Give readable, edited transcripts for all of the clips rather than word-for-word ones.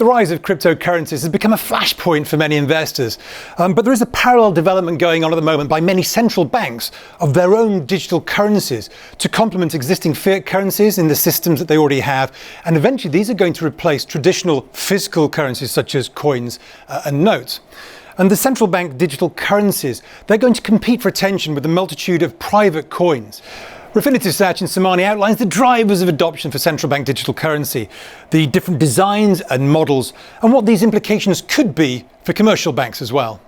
The rise of cryptocurrencies has become a flashpoint for many investors, but there is a parallel development going on at the moment by many central banks of their own digital currencies to complement existing fiat currencies in the systems that they already have, and eventually these are going to replace traditional physical currencies such as coins and notes. And the central bank digital currencies, they're going to compete for attention with a multitude of private coins. Refinitiv Sachin Somani outlines the drivers of adoption for central bank digital currency, the different designs and models, and what these implications could be for commercial banks as well.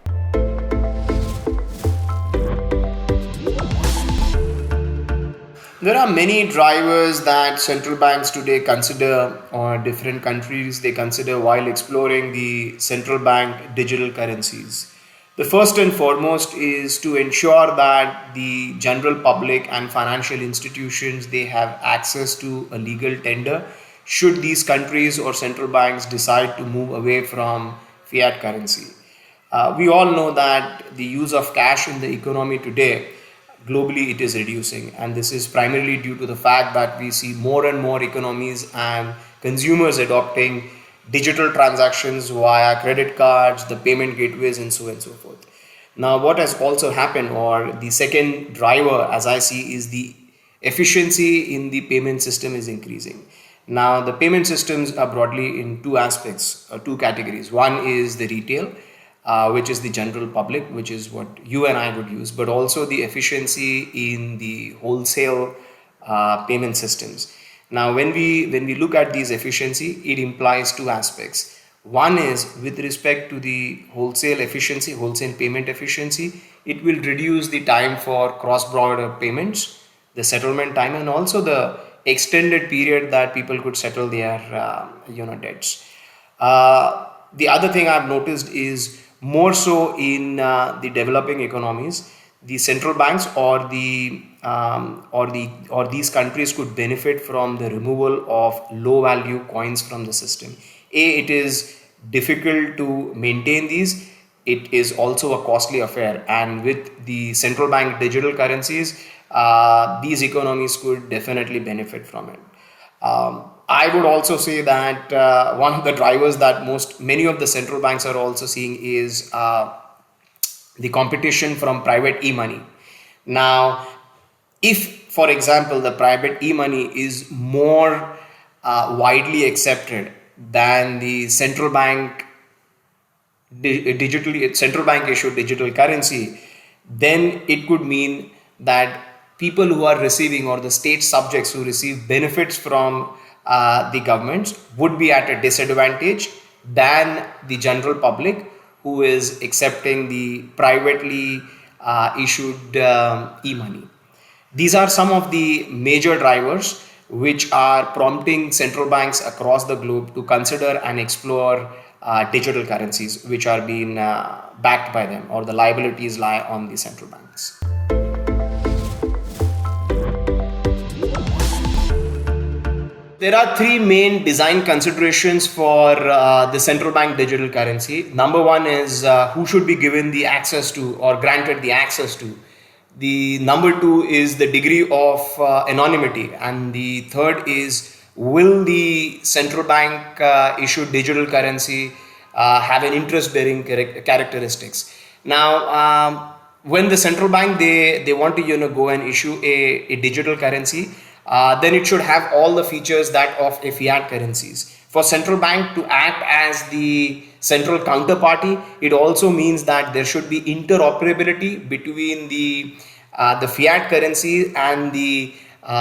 There are many drivers that central banks today consider, or different countries they consider, while exploring the central bank digital currencies. The first and foremost is to ensure that the general public and financial institutions they have access to a legal tender should these countries or central banks decide to move away from fiat currency. We all know that the use of cash in the economy today, globally it is reducing, and this is primarily due to the fact that we see more and more economies and consumers adopting digital transactions via credit cards, the payment gateways, and so on and so forth. Now, what has also happened, or the second driver as I see, is the efficiency in the payment system is increasing. Now, the payment systems are broadly in two aspects, or two categories. One is the retail, which is the general public, which is what you and I would use, but also the efficiency in the wholesale payment systems. Now, when we look at these efficiency, it implies two aspects. One is with respect to the wholesale efficiency, wholesale payment efficiency, it will reduce the time for cross-border payments, the settlement time, and also the extended period that people could settle their debts. The other thing I've noticed is more so in the developing economies, the central banks or these countries could benefit from the removal of low value coins from the system. It is difficult to maintain these. It is also a costly affair, and with the central bank digital currencies, these economies could definitely benefit from it. I would also say that one of the drivers that many of the central banks are also seeing is the competition from private e-money. Now, if, for example, the private e-money is more widely accepted than the central bank issued digital currency, then it could mean that people who are receiving, or the state subjects who receive benefits from the governments, would be at a disadvantage than the general public who is accepting the privately issued e-money. These are some of the major drivers which are prompting central banks across the globe to consider and explore digital currencies which are being backed by them, or the liabilities lie on the central banks. There are three main design considerations for the central bank digital currency. Number one is who should be given the access to, or granted the access to. The number two is the degree of anonymity. And the third is, will the central bank issued digital currency have an interest-bearing characteristics. Now, when the central bank, they want to go and issue a digital currency, then it should have all the features that of a fiat currencies. For central bank to act as the central counterparty, it also means that there should be interoperability between the fiat currency and the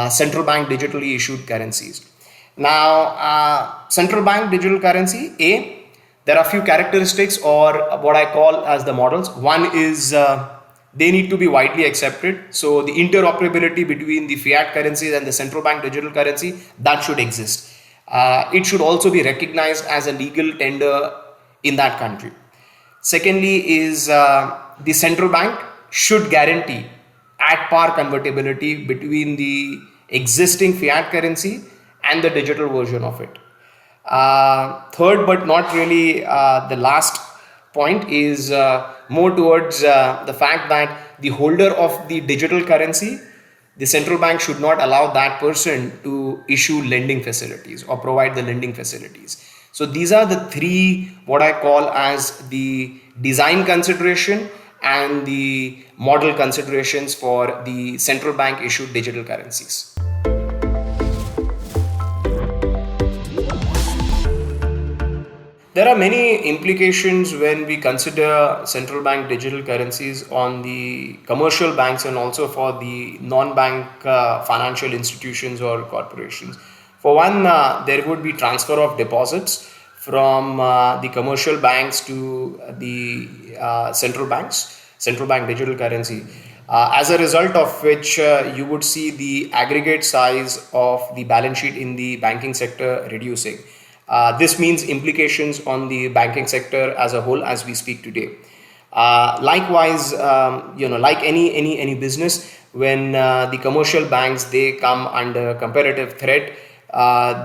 central bank digitally issued currencies. Now, central bank digital currency, there are a few characteristics, or what I call as the models. One is they need to be widely accepted. So the interoperability between the fiat currencies and the central bank digital currency, that should exist. It should also be recognized as a legal tender in that country. Secondly is the central bank should guarantee at par convertibility between the existing fiat currency and the digital version of it. Third, but not really the last point, is more towards the fact that the holder of the digital currency, the central bank should not allow that person to issue lending facilities or provide the lending facilities. So these are the three what I call as the design consideration and the model considerations for the central bank issued digital currencies. There are many implications when we consider central bank digital currencies on the commercial banks and also for the non-bank financial institutions or corporations. For one, there would be transfer of deposits from the commercial banks to the central bank digital currency. As a result of which, you would see the aggregate size of the balance sheet in the banking sector reducing. This means implications on the banking sector as a whole as we speak today. Likewise, like any business, when the commercial banks they come under competitive threat,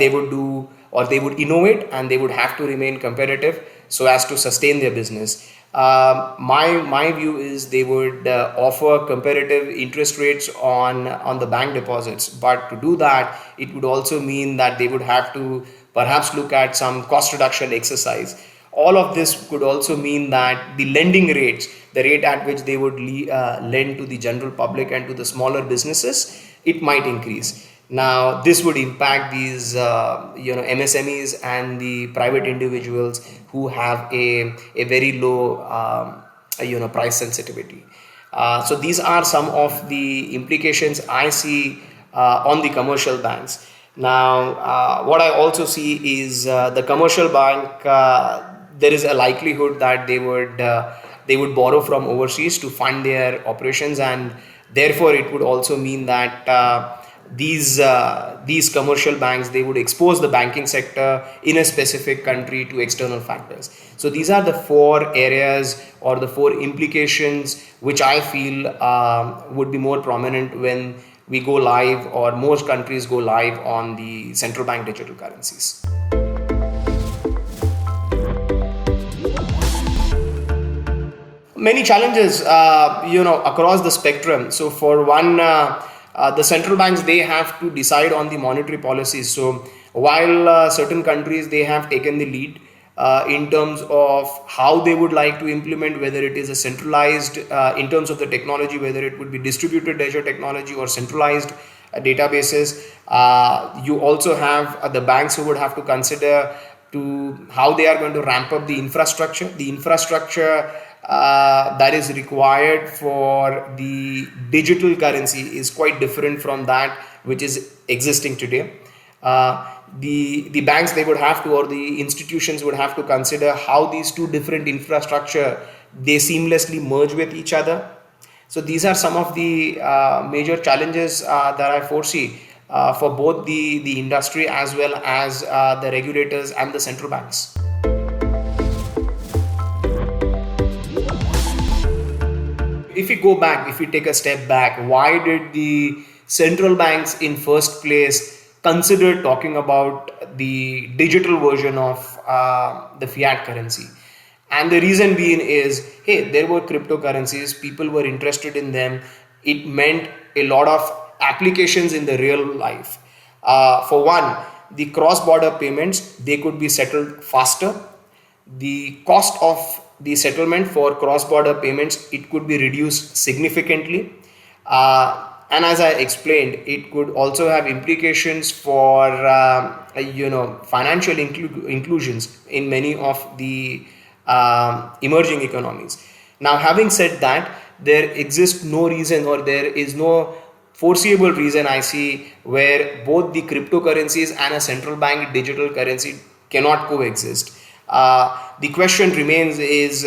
they would do or they would innovate and they would have to remain competitive so as to sustain their business. My view is they would offer competitive interest rates on the bank deposits, but to do that, it would also mean that they would have to perhaps look at some cost reduction exercise. All of this could also mean that the lending rates, the rate at which they would lend to the general public and to the smaller businesses, it might increase. Now, this would impact these MSMEs and the private individuals who have a very low price sensitivity. So these are some of the implications I see on the commercial banks. Now, what I also see is the commercial bank. There is a likelihood that they would borrow from overseas to fund their operations, and therefore it would also mean that these commercial banks they would expose the banking sector in a specific country to external factors. So these are the four areas or the four implications which I feel would be more prominent when we go live or most countries go live on the central bank digital currencies. Many challenges, across the spectrum. So for one, the central banks, they have to decide on the monetary policies. So while certain countries, they have taken the lead in terms of how they would like to implement, whether it is a centralized, in terms of the technology, whether it would be distributed ledger technology or centralized databases. You also have the banks who would have to consider to how they are going to ramp up the infrastructure. The infrastructure that is required for the digital currency is quite different from that which is existing today. The banks they would have to or the institutions would have to consider how these two different infrastructure they seamlessly merge with each other. So these are some of the major challenges that I foresee for both the industry as well as the regulators and the central banks. If we go back, if we take a step back, why did the central banks in first place consider talking about the digital version of the fiat currency? And the reason being is, hey, there were cryptocurrencies, people were interested in them. It meant a lot of applications in the real life. For one, the cross-border payments, they could be settled faster. The cost of the settlement for cross-border payments, it could be reduced significantly. And as I explained, it could also have implications for financial inclusions in many of the emerging economies. Now, having said that, there exists no reason or there is no foreseeable reason I see where both the cryptocurrencies and a central bank digital currency cannot coexist. The question remains is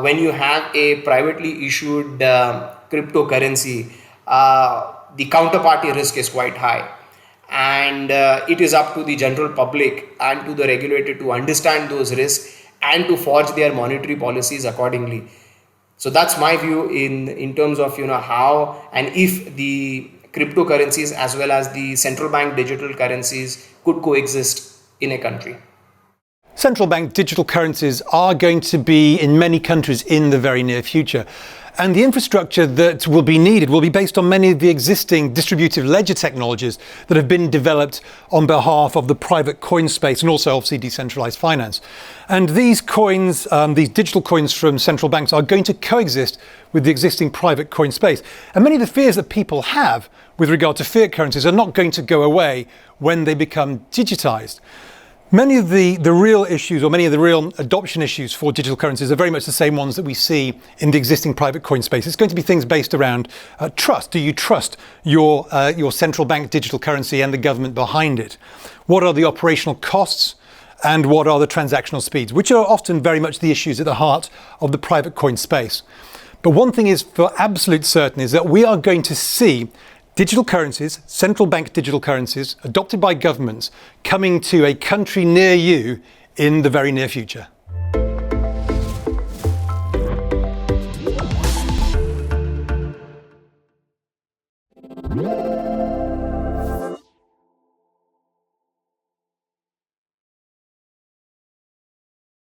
when you have a privately issued cryptocurrency, the counterparty risk is quite high, and it is up to the general public and to the regulator to understand those risks and to forge their monetary policies accordingly. So that's my view in terms of how and if the cryptocurrencies as well as the central bank digital currencies could coexist in a country. Central bank digital currencies are going to be in many countries in the very near future. And the infrastructure that will be needed will be based on many of the existing distributed ledger technologies that have been developed on behalf of the private coin space and also obviously decentralized finance. And these coins, these digital coins from central banks are going to coexist with the existing private coin space. And many of the fears that people have with regard to fiat currencies are not going to go away when they become digitized. Many of the real issues or many of the real adoption issues for digital currencies are very much the same ones that we see in the existing private coin space. It's going to be things based around trust. Do you trust your central bank digital currency and the government behind it? What are the operational costs? And what are the transactional speeds, which are often very much the issues at the heart of the private coin space. But one thing is for absolute certain is that we are going to see digital currencies, central bank digital currencies, adopted by governments, coming to a country near you in the very near future.